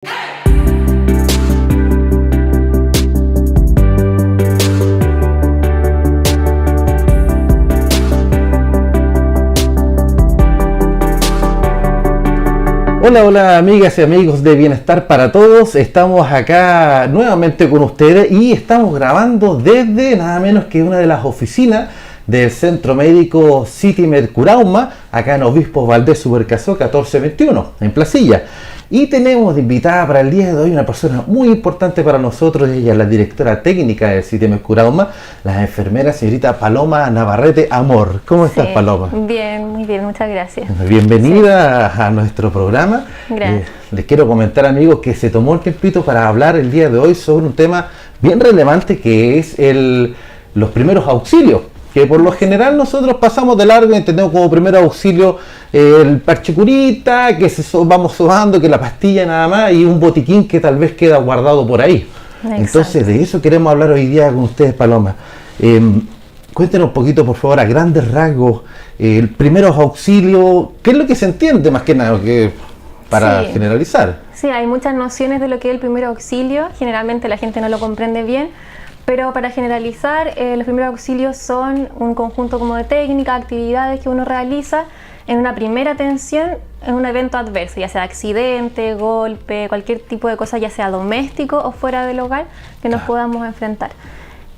Hola, hola amigas y amigos de Bienestar para Todos. Estamos acá nuevamente con ustedes y estamos grabando desde nada menos que una de las oficinas del Centro Médico City Mercurauma, acá en Obispo Valdés Supercasó 1421, en Placilla. Y tenemos de invitada para el día de hoy una persona muy importante para nosotros. Ella es la directora técnica del City Mercurauma, la enfermera señorita Paloma Navarrete Amor. ¿Cómo estás, Paloma? Bien, muy bien, muchas gracias. Bienvenida a nuestro programa. Gracias. Les quiero comentar, amigos, que se tomó el tiempito para hablar el día de hoy sobre un tema bien relevante, que es los primeros auxilios, que por lo general nosotros pasamos de largo y entendemos como primer auxilio el parche curita, que vamos sobando, que la pastilla nada más y un botiquín que tal vez queda guardado por ahí. Exacto. Entonces de eso queremos hablar hoy día con ustedes, Paloma. Cuéntenos un poquito, por favor, a grandes rasgos, el primeros auxilios, ¿qué es lo que se entiende más que nada para generalizar? Sí, hay muchas nociones de lo que es el primer auxilio, generalmente la gente no lo comprende bien. Pero para generalizar, los primeros auxilios son un conjunto como de técnicas, actividades que uno realiza en una primera atención en un evento adverso, ya sea accidente, golpe, cualquier tipo de cosa, ya sea doméstico o fuera del hogar, que nos podamos enfrentar.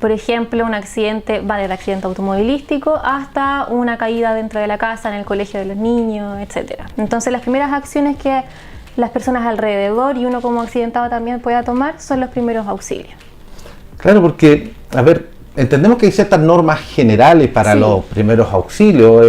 Por ejemplo, un accidente va desde accidente automovilístico hasta una caída dentro de la casa, en el colegio de los niños, etc. Entonces, las primeras acciones que las personas alrededor y uno como accidentado también pueda tomar son los primeros auxilios. Claro, porque, a ver, entendemos que hay ciertas normas generales para los primeros auxilios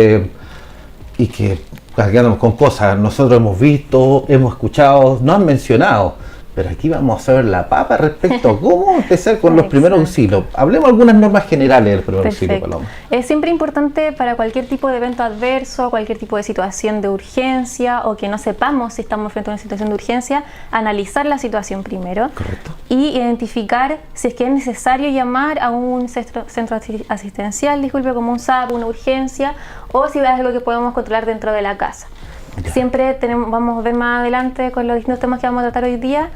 y que quedamos con cosas, nosotros hemos visto, hemos escuchado, no han mencionado, pero aquí vamos a hacer la papa respecto a cómo empezar con los primeros auxilios. Hablemos algunas normas generales del primer auxilio, Paloma. Es siempre importante para cualquier tipo de evento adverso, cualquier tipo de situación de urgencia o que no sepamos si estamos frente a una situación de urgencia, analizar la situación primero. Correcto. Y identificar si es que es necesario llamar a un centro asistencial, como un SAP, una urgencia, o si es algo que podemos controlar dentro de la casa. Ya. Siempre vamos a ver más adelante con los distintos temas que vamos a tratar hoy día,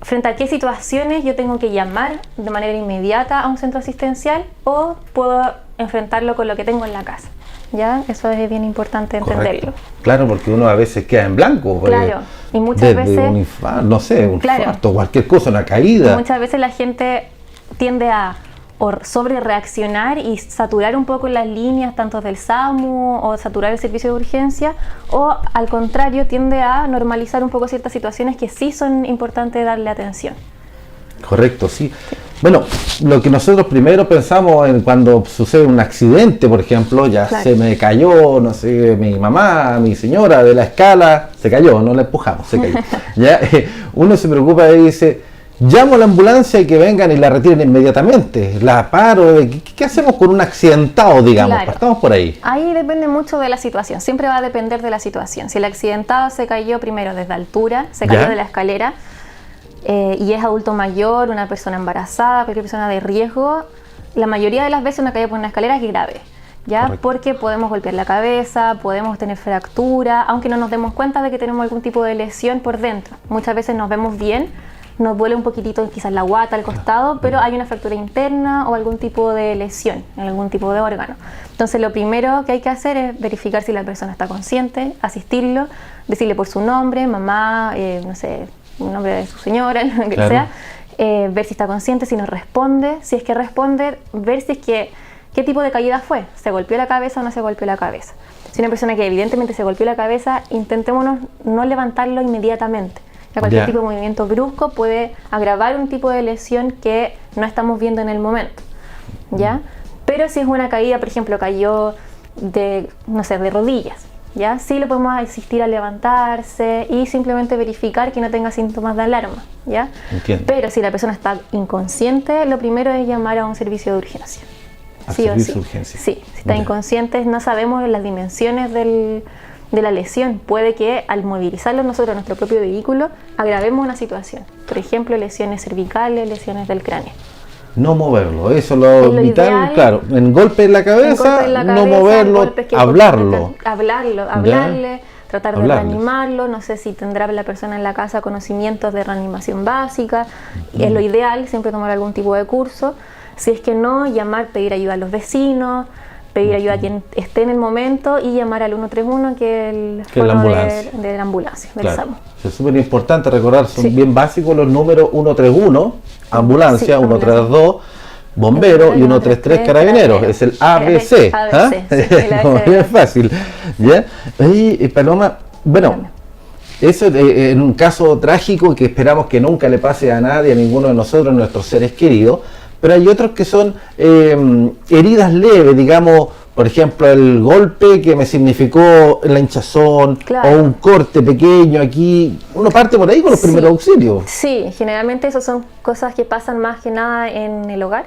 frente a qué situaciones yo tengo que llamar de manera inmediata a un centro asistencial o puedo enfrentarlo con lo que tengo en la casa. ¿Ya? Eso es bien importante entenderlo. Claro, porque uno a veces queda en blanco. Claro, y muchas veces un infarto, no sé, un infarto, cualquier cosa, una caída. Muchas veces la gente tiende a sobre reaccionar y saturar un poco las líneas tanto del SAMU o saturar el servicio de urgencia, o al contrario tiende a normalizar un poco ciertas situaciones que sí son importantes darle atención. Correcto, sí. Bueno, lo que nosotros primero pensamos cuando sucede un accidente, por ejemplo, ya se me cayó, no sé, mi mamá, mi señora de la escala, se cayó, no la empujamos, se cayó. Ya, uno se preocupa y dice, llamo a la ambulancia y que vengan y la retiren inmediatamente, la paro, ¿qué hacemos con un accidentado, digamos? Claro. Partamos por ahí. Ahí depende mucho de la situación, siempre va a depender de la situación. Si el accidentado se cayó primero desde altura, se cayó de la escalera, y es adulto mayor, una persona embarazada, cualquier persona de riesgo, la mayoría de las veces una caída por una escalera es grave, ¿ya? Correcto. Porque podemos golpear la cabeza, podemos tener fractura, aunque no nos demos cuenta de que tenemos algún tipo de lesión por dentro. Muchas veces nos vemos bien, nos duele un poquitito quizás la guata, el costado, pero hay una fractura interna o algún tipo de lesión en algún tipo de órgano. Entonces lo primero que hay que hacer es verificar si la persona está consciente, asistirlo, decirle por su nombre, mamá, no sé, un nombre de su señora, lo que sea, ver si está consciente, si nos responde, si es que responde, ver si es que qué tipo de caída fue, se golpeó la cabeza o no se golpeó la cabeza. Si una persona que evidentemente se golpeó la cabeza, intentémonos no levantarlo inmediatamente. Cualquier tipo de movimiento brusco puede agravar un tipo de lesión que no estamos viendo en el momento, ¿ya? Pero si es una caída, por ejemplo, cayó de, no sé, de rodillas, ¿ya? Sí lo podemos asistir a levantarse y simplemente verificar que no tenga síntomas de alarma, ¿ya? Entiendo. Pero si la persona está inconsciente, lo primero es llamar a un servicio de urgencia. Sí o sí. Sí, si está inconsciente, no sabemos las dimensiones de la lesión. Puede que al movilizarlo nosotros a nuestro propio vehículo agravemos una situación. Por ejemplo, lesiones cervicales, lesiones del cráneo. No moverlo, eso es lo vital, ideal, claro. En golpe en la cabeza, no moverlo, hablarle, tratar de reanimarlo. No sé si tendrá la persona en la casa conocimientos de reanimación básica. Es lo ideal, siempre tomar algún tipo de curso. Si es que no, llamar, pedir ayuda a los vecinos, pedir ayuda a quien esté en el momento y llamar al 131, que es el fono de la ambulancia, del SAMU. Es súper importante recordar, son bien básicos los números: 131, ambulancia, 132, bombero, y 133, carabineros. Es el ABC. Bien fácil. ¿Ya? Y Paloma, bueno, eso en un caso trágico que esperamos que nunca le pase a nadie, a ninguno de nosotros, nuestros seres queridos. Pero hay otros que son heridas leves, digamos, por ejemplo, el golpe que me significó la hinchazón, o un corte pequeño aquí. Uno parte por ahí con los primeros auxilios. Sí, generalmente eso son cosas que pasan más que nada en el hogar.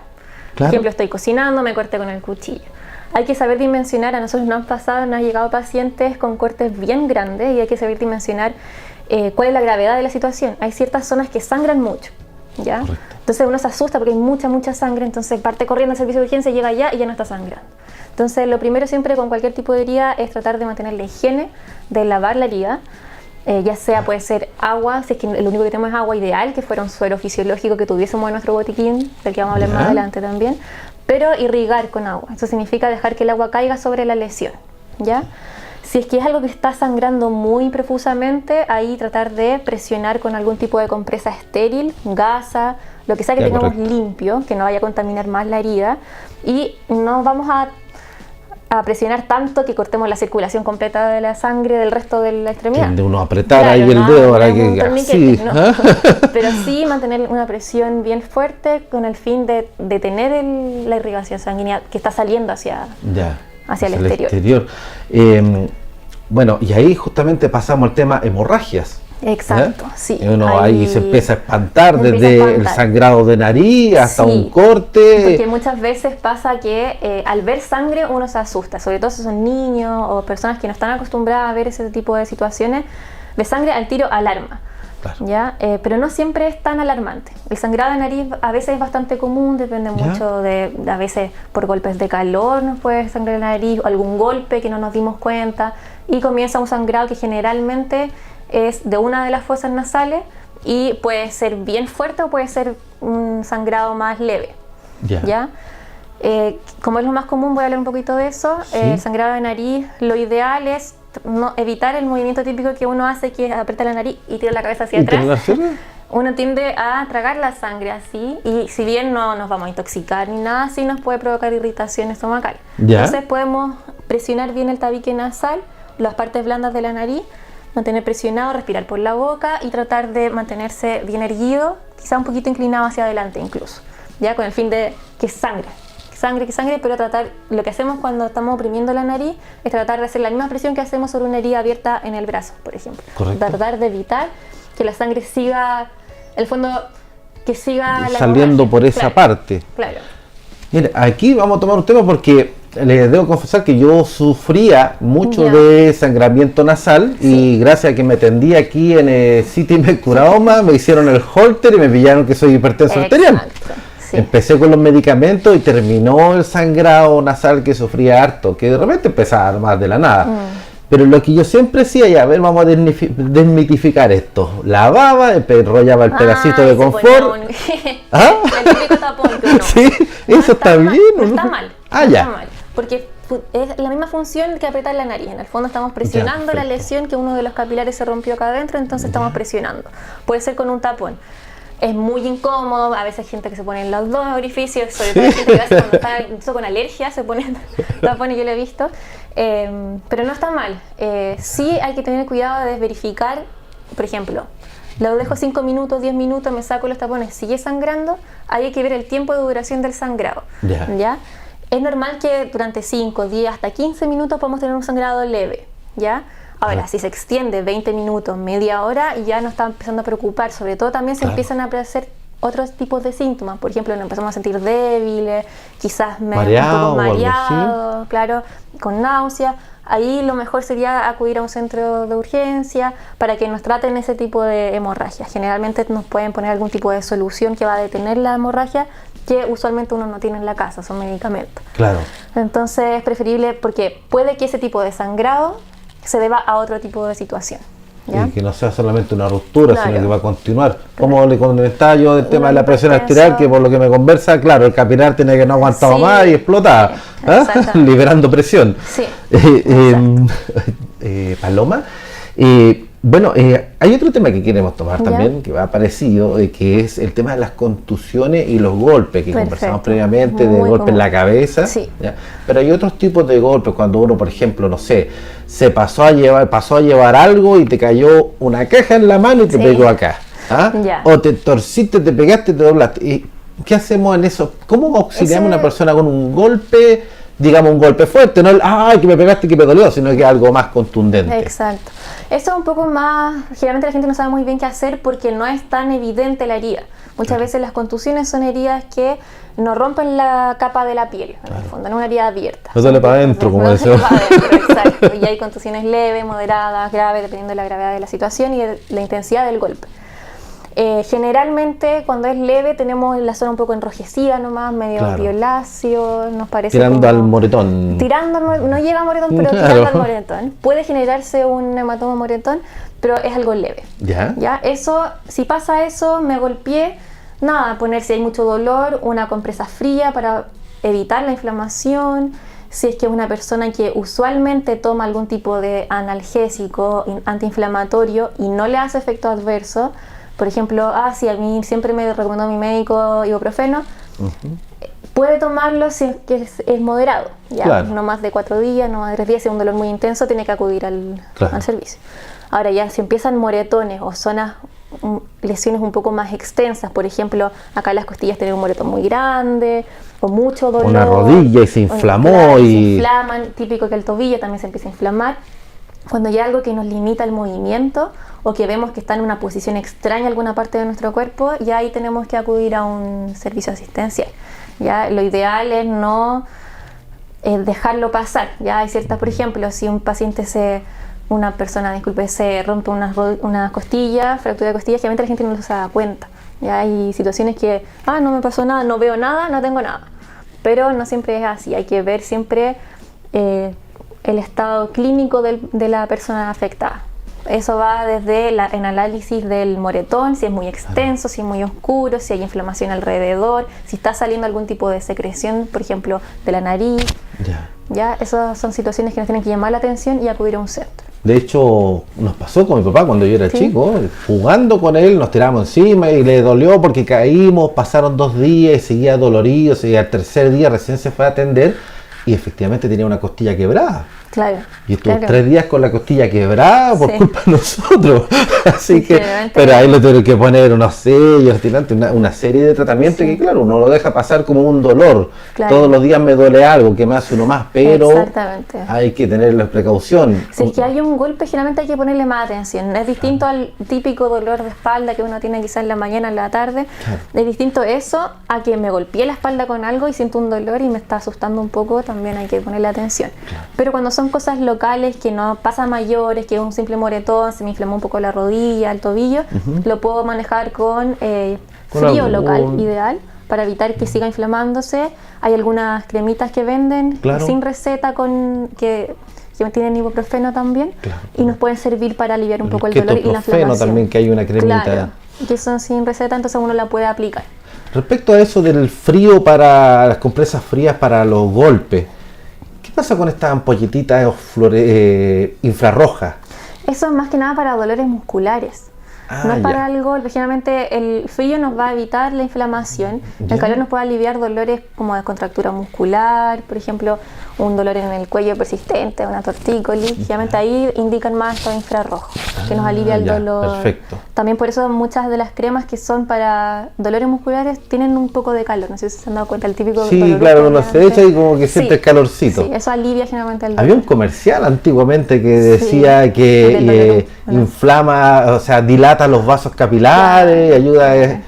Por ejemplo, estoy cocinando, me corté con el cuchillo. Hay que saber dimensionar. A nosotros nos han llegado pacientes con cortes bien grandes y hay que saber dimensionar cuál es la gravedad de la situación. Hay ciertas zonas que sangran mucho, ¿ya? Correcto. Entonces uno se asusta porque hay mucha sangre, entonces parte corriendo al servicio de urgencia, llega allá y ya no está sangrando. Entonces lo primero siempre con cualquier tipo de herida es tratar de mantener la higiene, de lavar la herida, ya sea puede ser agua, si es que lo único que tenemos es agua, ideal que fuera un suero fisiológico que tuviésemos en nuestro botiquín, del que vamos a hablar más adelante también, pero irrigar con agua. Eso significa dejar que el agua caiga sobre la lesión, ¿ya? Si es que es algo que está sangrando muy profusamente, ahí tratar de presionar con algún tipo de compresa estéril, gasa, lo que sea que tengamos limpio, que no vaya a contaminar más la herida, y no vamos a presionar tanto que cortemos la circulación completa de la sangre del resto de la extremidad. De uno apretar ahí el dedo para que así, pero sí mantener una presión bien fuerte con el fin de detener la irrigación sanguínea que está saliendo hacia el exterior. Bueno, y ahí justamente pasamos al tema hemorragias. Exacto, sí. Uno ahí se empieza a espantar desde el sangrado de nariz hasta un corte. Porque muchas veces pasa que al ver sangre uno se asusta, sobre todo si son niños o personas que no están acostumbradas a ver ese tipo de situaciones. De sangre al tiro alarma. ¿Ya? Pero no siempre es tan alarmante. El sangrado de nariz a veces es bastante común, depende mucho a veces por golpes de calor nos puede sangrar la nariz, o algún golpe que no nos dimos cuenta, y comienza un sangrado que generalmente es de una de las fosas nasales y puede ser bien fuerte o puede ser un sangrado más leve. ¿Ya? Como es lo más común, voy a hablar un poquito de eso. El sangrado de nariz, lo ideal es evitar el movimiento típico que uno hace, que es apretar la nariz y tirar la cabeza hacia atrás. Uno tiende a tragar la sangre así, y si bien no nos vamos a intoxicar ni nada, sí nos puede provocar irritación estomacal. Entonces podemos presionar bien el tabique nasal, las partes blandas de la nariz, mantener presionado, respirar por la boca y tratar de mantenerse bien erguido, quizá un poquito inclinado hacia adelante incluso, ya con el fin de que sangre, pero tratar, lo que hacemos cuando estamos oprimiendo la nariz es tratar de hacer la misma presión que hacemos sobre una herida abierta en el brazo, por ejemplo. Tratar de evitar que la sangre siga, el fondo, que siga saliendo por esa parte. Claro. Mira, aquí vamos a tomar un tema porque les debo confesar que yo sufría mucho de sangramiento nasal y gracias a que me atendí aquí en City Mercuraoma me hicieron el holter y me pillaron que soy hipertenso arterial. Empecé con los medicamentos y terminó el sangrado nasal que sufría harto, que de repente empezaba más de la nada. Pero lo que yo siempre decía, a ver, vamos a desmitificar esto. Lavaba, enrollaba el pedacito de confort. El típico tapón que uno. Sí, eso está bien. No está mal. Está mal. Porque es la misma función que apretar la nariz. En el fondo estamos presionando la lesión, que uno de los capilares se rompió acá adentro, entonces estamos presionando. Puede ser con un tapón. Es muy incómodo, a veces hay gente que se pone en los dos orificios, sobre todo gente que cuando está incluso con alergia se pone tapones, yo lo he visto, pero no está mal. Sí hay que tener cuidado de verificar, por ejemplo, lo dejo 5 minutos, 10 minutos, me saco los tapones, sigue sangrando, ahí hay que ver el tiempo de duración del sangrado. ¿Ya? Es normal que durante 5, 10, hasta 15 minutos podamos tener un sangrado leve, ¿ya? Ahora, si se extiende 20 minutos, media hora, ya nos está empezando a preocupar. Sobre todo también se empiezan a aparecer otros tipos de síntomas. Por ejemplo, nos empezamos a sentir débiles, quizás un poco mareados, claro, con náusea. Ahí lo mejor sería acudir a un centro de urgencia para que nos traten ese tipo de hemorragia. Generalmente nos pueden poner algún tipo de solución que va a detener la hemorragia, que usualmente uno no tiene en la casa, son medicamentos. Claro. Entonces es preferible, porque puede que ese tipo de sangrado se deba a otro tipo de situación. ¿Ya? Y que no sea solamente una ruptura, Claro. sino que va a continuar. Como le comentaba yo del tema de la presión hipertenso. arterial, que por lo que me conversa, claro, el capilar tiene que no aguantaba Sí, más y explotaba, ¿ah? exactamente. Liberando presión. Sí, Paloma, bueno, hay otro tema que queremos tomar Ya. también, que va parecido, que es el tema de las contusiones y los golpes, que Perfecto. conversamos previamente, de Muy golpes en la común. cabeza. Sí. ¿Ya? Pero hay otros tipos de golpes, cuando uno, por ejemplo, no sé, se pasó a llevar algo y te cayó una caja en la mano y te Sí. pegó acá. ¿Ah? Ya. O te torciste, te pegaste, te doblaste. ¿Y qué hacemos en eso? ¿Cómo auxiliamos a una persona con un golpe, digamos un golpe fuerte? No el, ay, que me pegaste, que me dolió, sino que algo más contundente. Exacto. Esto es un poco más, generalmente la gente no sabe muy bien qué hacer porque no es tan evidente la herida. Muchas veces las contusiones son heridas que no rompen la capa de la piel, en el fondo, no es una herida abierta. No duele para adentro, como No duele decimos. para adentro, exacto. Y hay contusiones leves, moderadas, graves, dependiendo de la gravedad de la situación y de la intensidad del golpe. Generalmente cuando es leve tenemos la zona un poco enrojecida nomás, medio Claro. violáceo, nos parece Tirando como- al moretón. Tirando al no llega a moretón, pero Claro. tirando al moretón. Puede generarse un hematoma moretón, pero es algo leve. ¿Ya? ¿Ya? Eso, si pasa eso, me golpeé, nada, poner si hay mucho dolor, una compresa fría para evitar la inflamación. Si es que es una persona que usualmente toma algún tipo de analgésico antiinflamatorio y no le hace efecto adverso, por ejemplo, si a mí siempre me recomendó mi médico ibuprofeno, puede tomarlo si es que es moderado, ya Claro. no más de 4 días, no más de 3 días, si es un dolor muy intenso tiene que acudir Claro. al servicio. Ahora ya si empiezan moretones o zonas, lesiones un poco más extensas, por ejemplo, acá las costillas tienen un moretón muy grande o mucho dolor. Una rodilla y se inflamó Se y... inflaman, típico que el tobillo también se empieza a inflamar. Cuando hay algo que nos limita el movimiento o que vemos que está en una posición extraña alguna parte de nuestro cuerpo, ya ahí tenemos que acudir a un servicio asistencial. Ya lo ideal es no dejarlo pasar. Ya hay ciertas, por ejemplo, si un paciente una persona, disculpe, se rompe una costilla, fractura de costilla, generalmente la gente no se da cuenta. Ya hay situaciones que, no me pasó nada, no veo nada, no tengo nada. Pero no siempre es así, hay que ver siempre el estado clínico de la persona afectada. Eso va desde el análisis del moretón, si es muy extenso, si es muy oscuro, si hay inflamación alrededor, si está saliendo algún tipo de secreción, por ejemplo, de la nariz. Ya, esas son situaciones que nos tienen que llamar la atención y acudir a un centro. De hecho, nos pasó con mi papá cuando yo era Sí. chico, jugando con él, nos tiramos encima y le dolió porque caímos, pasaron 2 días y seguía dolorido, y al tercer día recién se fue a atender y efectivamente tenía una costilla quebrada. Claro. Y estuvo claro. 3 días con la costilla quebrada por Sí. culpa de nosotros. Así que, Generalmente- pero ahí le tuvieron que poner unos sellos, una serie de tratamientos Sí. que, claro, uno lo deja pasar como un dolor. Claro. Todos los días me duele algo, que me hace uno más, pero Exactamente. hay que tener la precaución. Si es que hay un golpe, generalmente hay que ponerle más atención. Es distinto al típico dolor de espalda que uno tiene quizás en la mañana, en la tarde. Claro. Es distinto eso a que me golpeé la espalda con algo y siento un dolor y me está asustando un poco, también hay que ponerle atención. Pero cuando son cosas locales que no pasa a mayores, que es un simple moretón, se me inflamó un poco la rodilla, el tobillo, lo puedo manejar con Con frío algún- local, ideal, para evitar que siga inflamándose. Hay algunas cremitas que venden Claro. sin receta que tienen ibuprofeno también, Claro. y nos pueden servir para aliviar un poco el El dolor y la ketoprofeno inflamación. también, que hay una cremita. Claro, que son sin receta, entonces uno la puede aplicar. Respecto a eso del frío para las compresas frías para los golpes, ¿qué pasa con estas ampolletitas infrarrojas? Eso es más que nada para dolores musculares. No es ya. para el golpe. Generalmente el frío nos va a evitar la inflamación. Ya. El calor nos puede aliviar dolores como de contractura muscular, por ejemplo, un dolor en el cuello persistente, una tortícolis. Generalmente ahí indican más estos infrarrojos, que nos alivia el ya, dolor. perfecto. También por eso muchas de las cremas que son para dolores musculares tienen un poco de calor. No sé si se han dado cuenta, el típico Sí, dolor claro, uno muscular se antes. echa y como que siente el calorcito. Sí, eso alivia generalmente el dolor. Había un comercial antiguamente que decía Sí, que del dolor, bueno. inflama, o sea, dilata los vasos capilares, Claro. ayuda,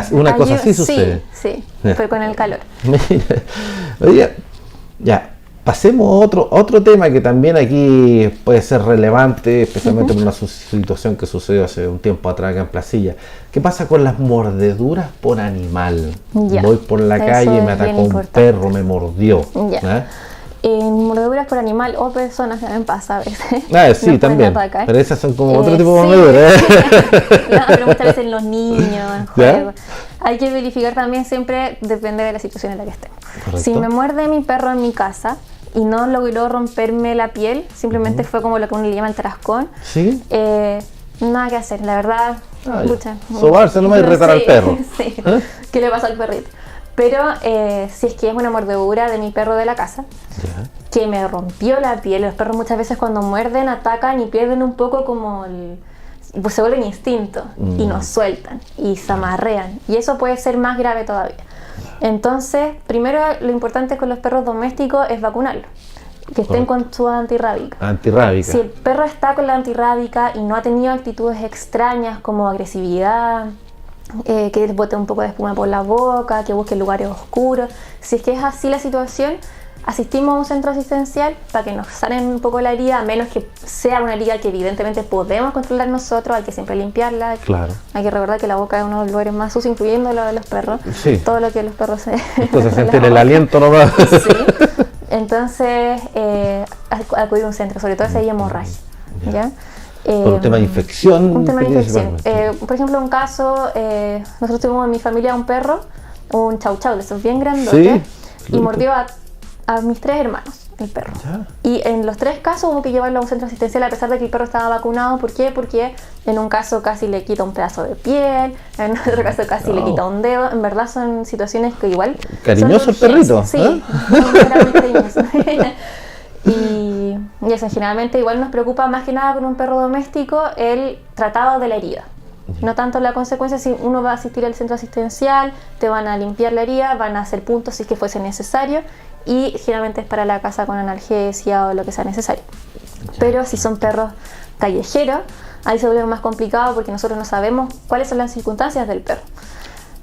Sí. una cosa así sucede. Sí, Ya. fue con el calor. Mira, oye, ya, pasemos a otro tema que también aquí puede ser relevante, especialmente en una situación que sucedió hace un tiempo atrás acá en Placilla. ¿Qué pasa con las mordeduras por animal? Ya. Voy por la Eso calle, me es bien atacó un importante. perro, me mordió. Ya. ¿eh? En mordeduras por animal o personas también pasa a veces. Sí, nos también. atacar. Pero esas son como otro tipo de Sí. mordeduras. No, pero muchas veces en los niños, en juegos. Hay que verificar también siempre, depende de la situación en la que estemos. Correcto. Si me muerde mi perro en mi casa y no logró romperme la piel, simplemente fue como lo que uno le llama el trascón, ¿Sí? nada que hacer, la verdad. Sobarse nomás y retar al perro. Sí. ¿Qué le pasa al perrito? Pero si es que es una mordedura de mi perro de la casa, que me rompió la piel, los perros muchas veces cuando muerden atacan y pierden un poco como pues se vuelven instinto y nos sueltan y se amarrean, y eso puede ser más grave todavía. Entonces, primero lo importante con los perros domésticos es vacunarlos, que estén con su antirrábica. Antirrábica. Si el perro está con la antirrábica y no ha tenido actitudes extrañas como agresividad, que bote un poco de espuma por la boca, que busque lugares oscuros, si es que es así la situación, asistimos a un centro asistencial para que nos sanen un poco la herida, a menos que sea una herida que evidentemente podemos controlar nosotros, hay que siempre limpiarla. Claro. Hay que recordar que la boca es uno de los lugares más sucios, incluyendo lo de los perros. Sí. Todo lo que los perros se... Entonces sentir el aliento nomás. Sí. Entonces, acudir a un centro, sobre todo si hay hemorragia. ¿Ya? Por un tema de infección. Un tema de infección. Por ejemplo, un caso, nosotros tuvimos en mi familia un perro, un chau chau, de esos bien grandotes, y mordió a mis 3 hermanos, el perro. ¿Ya? Y en los 3 casos hubo que llevarlo a un centro asistencial a pesar de que el perro estaba vacunado. ¿Por qué? Porque en un caso casi le quita un pedazo de piel, en otro caso casi le quita un dedo. En verdad son situaciones que igual... ¿Cariñoso el perrito? Sí, era muy cariñoso. Y eso, generalmente igual nos preocupa más que nada con un perro doméstico el tratado de la herida. No tanto la consecuencia. Si uno va a asistir al centro asistencial, te van a limpiar la herida, van a hacer puntos si es que fuese necesario, y generalmente es para la casa con analgesia o lo que sea necesario. Pero si son perros callejeros, ahí se vuelve más complicado porque nosotros no sabemos cuáles son las circunstancias del perro.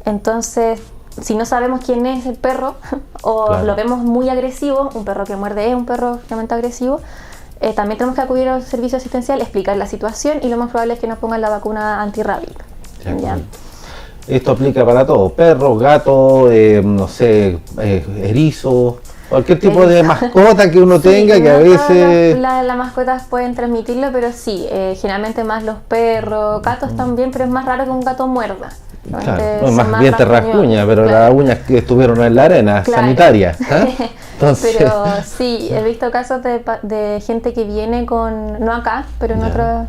Entonces, si no sabemos quién es el perro o lo vemos muy agresivo, un perro que muerde es un perro realmente agresivo, también tenemos que acudir al servicio asistencial, explicar la situación, y lo más probable es que nos pongan la vacuna antirrábica. ¿Ya? Esto aplica para todo: perros, gatos, no sé, erizos, cualquier tipo de mascota que uno tenga, que a veces... Las mascotas pueden transmitirlo, pero sí, generalmente más los perros, gatos también, pero es más raro que un gato muerda. Claro, más bien te rasguña, pero las uñas que estuvieron en la arena, sanitaria. Entonces... Pero sí, he visto casos de gente que viene con, no acá, pero en otras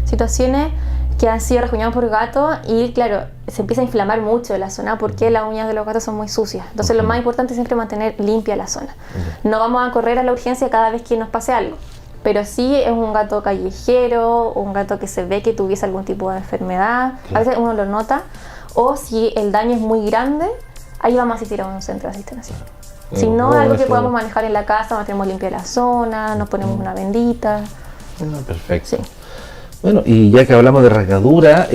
situaciones, que han sido rasguñados por gatos, y claro, se empieza a inflamar mucho la zona porque las uñas de los gatos son muy sucias. Entonces lo más importante es siempre mantener limpia la zona. No vamos a correr a la urgencia cada vez que nos pase algo, pero sí es un gato callejero, un gato que se ve que tuviese algún tipo de enfermedad, a veces uno lo nota, o si el daño es muy grande, ahí vamos a asistir a un centro asistencial. Si no, algo que podamos manejar en la casa, mantenemos limpia la zona, nos ponemos una bendita. Perfecto. Sí. Bueno, y ya que hablamos de rasgadura,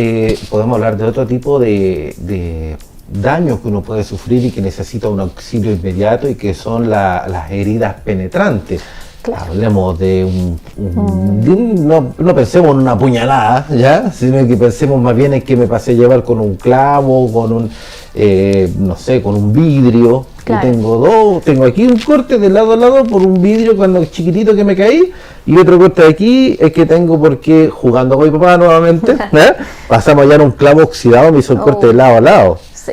podemos hablar de otro tipo de daños que uno puede sufrir y que necesita un auxilio inmediato, y que son las heridas penetrantes. Claro. Hablemos de no pensemos en una puñalada, ¿ya? Sino que pensemos más bien en que me pasé a llevar con un clavo, con un, no sé, con un vidrio. Claro. Tengo aquí un corte de lado a lado por un vidrio cuando chiquitito que me caí, y otro corte de aquí es que tengo porque jugando con mi papá nuevamente, pasamos ya en un clavo oxidado, me hizo el corte de lado a lado. Sí.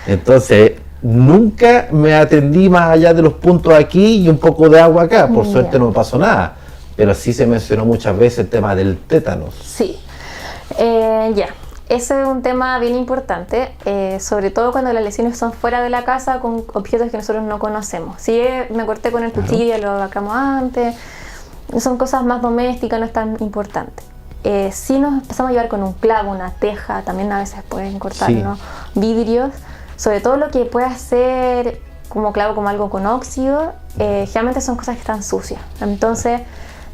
Entonces, nunca me atendí más allá de los puntos aquí y un poco de agua acá. Por suerte no me pasó nada, pero sí se mencionó muchas veces el tema del tétanos. Sí, ese es un tema bien importante, sobre todo cuando las lesiones son fuera de la casa con objetos que nosotros no conocemos. Si me corté con el cuchillo, ya lo sacamos antes, son cosas más domésticas, no es tan importante. Si nos empezamos a llevar con un clavo, una teja, también a veces pueden cortarnos vidrios, sobre todo lo que puede ser como clavo, como algo con óxido, generalmente son cosas que están sucias. Entonces,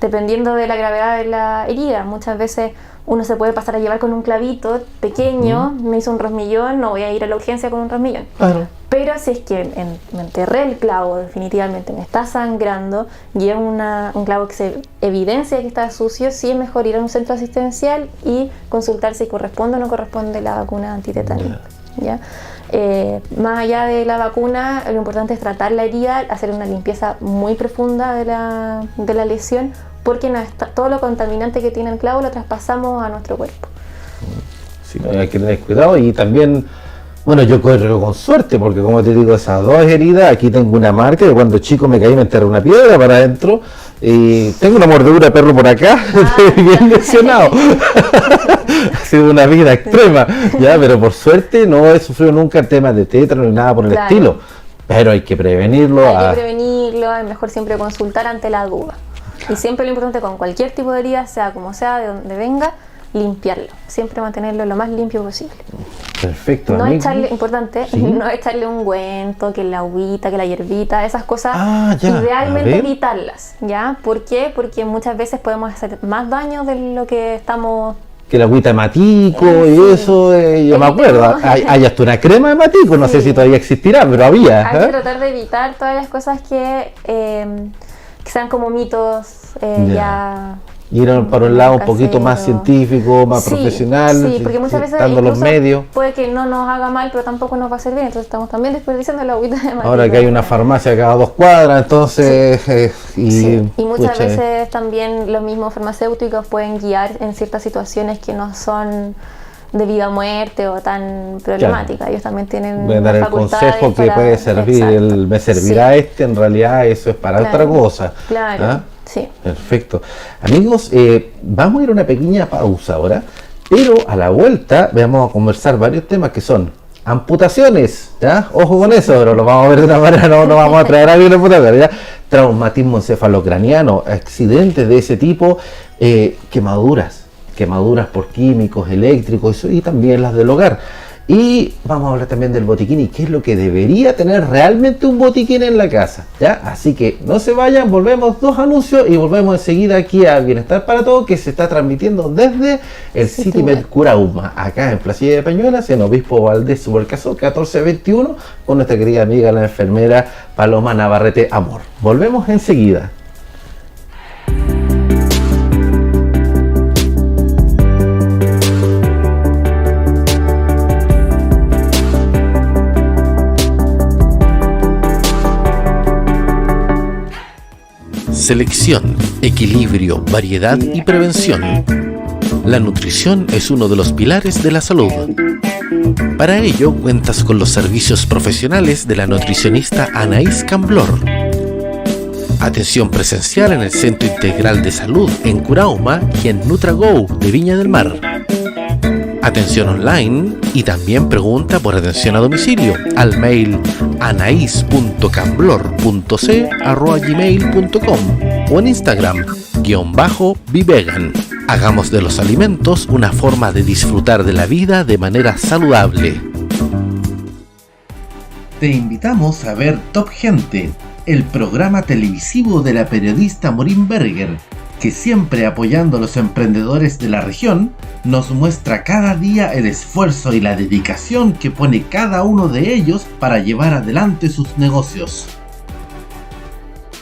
dependiendo de la gravedad de la herida, muchas veces uno se puede pasar a llevar con un clavito pequeño, me hizo un rosmillón, no voy a ir a la urgencia con un rosmillón. Claro. Pero si es que me enterré el clavo, definitivamente me está sangrando, y es un clavo que se evidencia que está sucio, sí es mejor ir a un centro asistencial y consultar si corresponde o no corresponde la vacuna antitetánica. ¿ya? Más allá de la vacuna, lo importante es tratar la herida, hacer una limpieza muy profunda de la lesión, porque todo lo contaminante que tiene el clavo lo traspasamos a nuestro cuerpo. Sí, hay que tener cuidado. Y también, bueno, yo corro con suerte, porque como te digo, esas dos heridas, aquí tengo una marca, que cuando chico me caí me enterré una piedra para adentro, y tengo una mordedura de perro por acá, bien lesionado. Ha sido una vida extrema, ya, pero por suerte no he sufrido nunca temas de tétano ni nada por el estilo, pero hay que prevenirlo. Es mejor siempre consultar ante la duda. Y siempre lo importante con cualquier tipo de herida, sea como sea, de donde venga, limpiarlo, siempre mantenerlo lo más limpio posible. Perfecto. No echarle, importante, no echarle un ungüento, que la agüita, que la hierbita, esas cosas, idealmente evitarlas, ¿ya? ¿Por qué? Porque muchas veces podemos hacer más daño de lo que estamos... Que la agüita de matico y eso, yo me acuerdo, hay hasta una crema de matico, no sé si todavía existirá, pero había. Hay que tratar de evitar todas las cosas que sean como mitos, ya ir para un lado un poquito más científico, más profesional, sí, porque muchas veces dando los medios. Puede que no nos haga mal, pero tampoco nos va a hacer bien, entonces estamos también desperdiciando la agüita de matico. Ahora que hay una farmacia cada 2 cuadras, entonces... y muchas veces también los mismos farmacéuticos pueden guiar en ciertas situaciones que no son de vida o muerte o tan problemática. Ellos también tienen pueden dar el consejo que puede servir, me servirá en realidad eso es para otra cosa. Sí. Perfecto. Amigos, vamos a ir a una pequeña pausa ahora, pero a la vuelta vamos a conversar varios temas que son amputaciones, ¿ya? Ojo con eso, pero lo vamos a ver de una manera, no vamos a traer a alguien amputado, ¿ya? Traumatismo encefalocraniano, accidentes de ese tipo, quemaduras por químicos, eléctricos y también las del hogar. Y vamos a hablar también del botiquín y qué es lo que debería tener realmente un botiquín en la casa, ¿ya? Así que no se vayan, volvemos 2 anuncios y volvemos enseguida aquí a Bienestar para Todos, que se está transmitiendo desde el CityMed Curauma, acá en Placilla de Peñuelas, en Obispo Valdés Subercaso 1421, con nuestra querida amiga la enfermera Paloma Navarrete Amor. Volvemos enseguida. Selección, equilibrio, variedad y prevención. La nutrición es uno de los pilares de la salud. Para ello cuentas con los servicios profesionales de la nutricionista Anaís Camblor. Atención presencial en el Centro Integral de Salud en Curauma y en NutraGo de Viña del Mar. Atención online y también pregunta por atención a domicilio al mail anais.camblor.c@gmail.com o en Instagram _vivegan. Hagamos de los alimentos una forma de disfrutar de la vida de manera saludable. Te invitamos a ver Top Gente, el programa televisivo de la periodista Maureen Berger, que siempre apoyando a los emprendedores de la región, nos muestra cada día el esfuerzo y la dedicación que pone cada uno de ellos para llevar adelante sus negocios.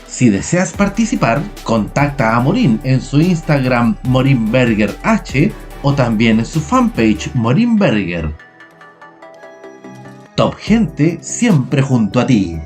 Si deseas participar, contacta a Maureen en su Instagram MaureenBergerH o también en su fanpage Maureen Berger. Top Gente, siempre junto a ti.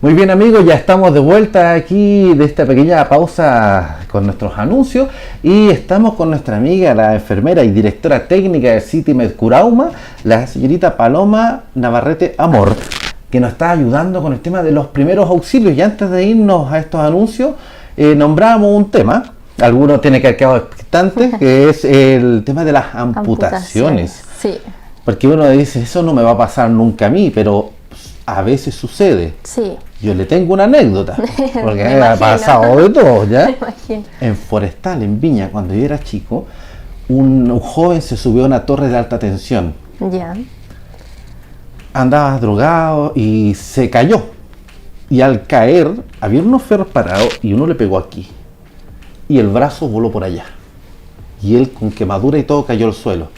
Muy bien amigos, ya estamos de vuelta aquí de esta pequeña pausa con nuestros anuncios y estamos con nuestra amiga, la enfermera y directora técnica del CityMed Curauma, la señorita Paloma Navarrete Amor, que nos está ayudando con el tema de los primeros auxilios. Y antes de irnos a estos anuncios, nombramos un tema, algunos tienen que haber quedado expectantes, que es el tema de las amputaciones. Sí. Porque uno dice, eso no me va a pasar nunca a mí, pero a veces sucede. Sí. Yo le tengo una anécdota, porque me ha pasado de todo, ¿ya? En Forestal, en Viña, cuando yo era chico, un joven se subió a una torre de alta tensión. Ya. Andaba drogado y se cayó. Y al caer, había unos ferros parados y uno le pegó aquí. Y el brazo voló por allá. Y él con quemadura y todo cayó al suelo.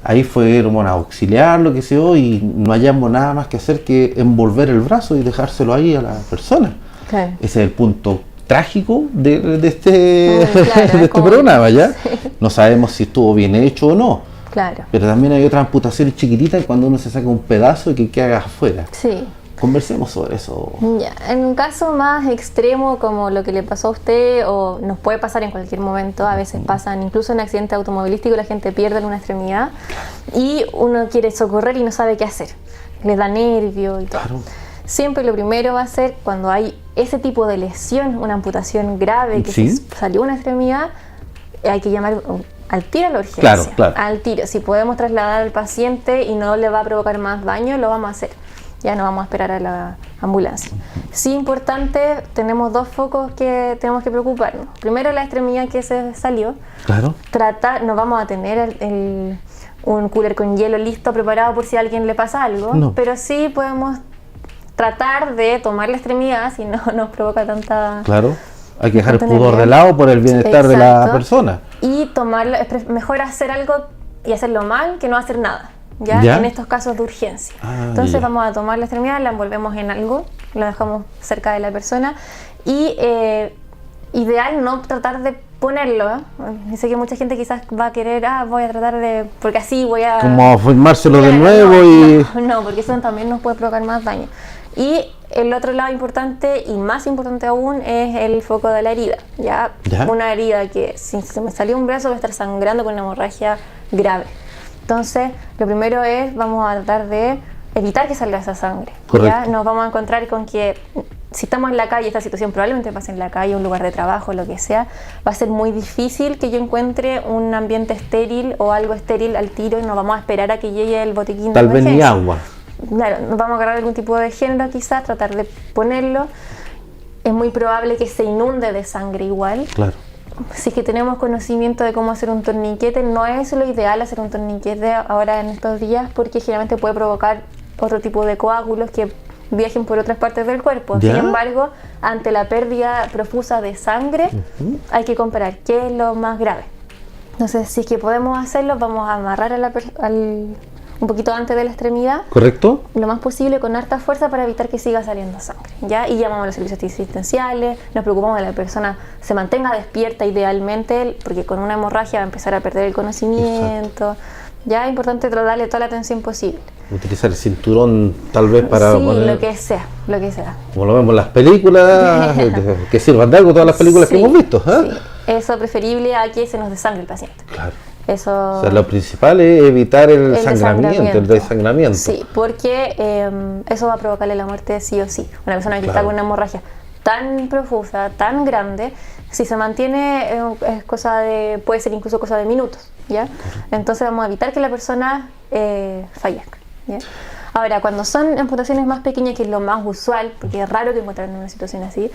Ahí fueron a auxiliar, lo que sea, y no hallamos nada más que hacer que envolver el brazo y dejárselo ahí a la persona. Okay. Ese es el punto trágico de este, claro, de este como programa, ¿ya? sí. No sabemos si estuvo bien hecho o no. Claro. Pero también hay otras amputaciones chiquititas cuando uno se saca un pedazo y que queda afuera. Sí. Conversemos sobre eso. Ya, en un caso más extremo como lo que le pasó a usted o nos puede pasar en cualquier momento, a veces pasan incluso en accidente automovilístico, la gente pierde una extremidad y uno quiere socorrer y no sabe qué hacer, le da nervio y todo. Claro. Siempre lo primero va a ser cuando hay ese tipo de lesión, una amputación grave, que Sí. se salió una extremidad, hay que llamar al tiro a la urgencia. Claro, claro. Al tiro. Si podemos trasladar al paciente y no le va a provocar más daño, lo vamos a hacer. Ya no vamos a esperar a la ambulancia. Sí, importante, tenemos dos focos que tenemos que preocuparnos. Primero, la extremidad que se salió. Claro. No vamos a tener un cooler con hielo listo, preparado por si a alguien le pasa algo, No. pero sí podemos tratar de tomar la extremidad si no nos provoca tanta... Claro. Hay que dejar el tanto pudor de nervio. lado por el bienestar de la Exacto. persona. Y tomarlo, mejor hacer algo y hacerlo mal que no hacer nada. ¿Ya? ¿Ya? En estos casos de urgencia. Ah, Entonces ya. vamos a tomar la extremidad, la envolvemos en algo, la dejamos cerca de la persona y ideal no tratar de ponerlo. Sé que mucha gente quizás va a querer, voy a tratar de, porque así voy a... Como formárselo de Claro, nuevo y... no, porque eso también nos puede provocar más daño. Y el otro lado importante y más importante aún es el foco de la herida. ¿Ya? ¿Ya? Una herida que si se me salió un brazo va a estar sangrando con una hemorragia grave. Entonces, lo primero es, vamos a tratar de evitar que salga esa sangre. Correcto. ¿Ya? Nos vamos a encontrar con que si estamos en la calle, esta situación probablemente pase en la calle, un lugar de trabajo, lo que sea, va a ser muy difícil que yo encuentre un ambiente estéril o algo estéril al tiro y no vamos a esperar a que llegue el botiquín de Tal vez ni emergencia. agua. Claro, nos vamos a agarrar algún tipo de género quizás, tratar de ponerlo. Es muy probable que se inunde de sangre igual. Claro. Si es que tenemos conocimiento de cómo hacer un torniquete, no es lo ideal hacer un torniquete ahora en estos días porque generalmente puede provocar otro tipo de coágulos que viajen por otras partes del cuerpo. ¿Ya? Sin embargo, ante la pérdida profusa de sangre, hay que comparar qué es lo más grave. Entonces, si es que podemos hacerlo, vamos a amarrar un poquito antes de la extremidad, ¿Correcto? lo más posible con harta fuerza para evitar que siga saliendo sangre, ¿ya? Y llamamos a los servicios asistenciales, nos preocupamos de que la persona se mantenga despierta idealmente, porque con una hemorragia va a empezar a perder el conocimiento. Ya es importante darle toda la atención posible. Utilizar el cinturón tal vez para sí, poner, lo que sea, lo que sea. como lo vemos en las películas, que sirvan de algo todas las películas que Sí, hemos visto. ¿Eh? sí. Eso preferible a que se nos desangre el paciente. Claro. Eso... O sea, lo principal es evitar el sangramiento, el desangramiento. desangramiento. Sí, porque eso va a provocarle la muerte sí o sí. Una persona que está con una hemorragia tan profusa, tan grande, si se mantiene es puede ser incluso cosa de minutos, ¿ya? Entonces vamos a evitar que la persona fallezca, ¿ya? Ahora, cuando son amputaciones más pequeñas, que es lo más usual, porque es raro que encuentren en una situación así,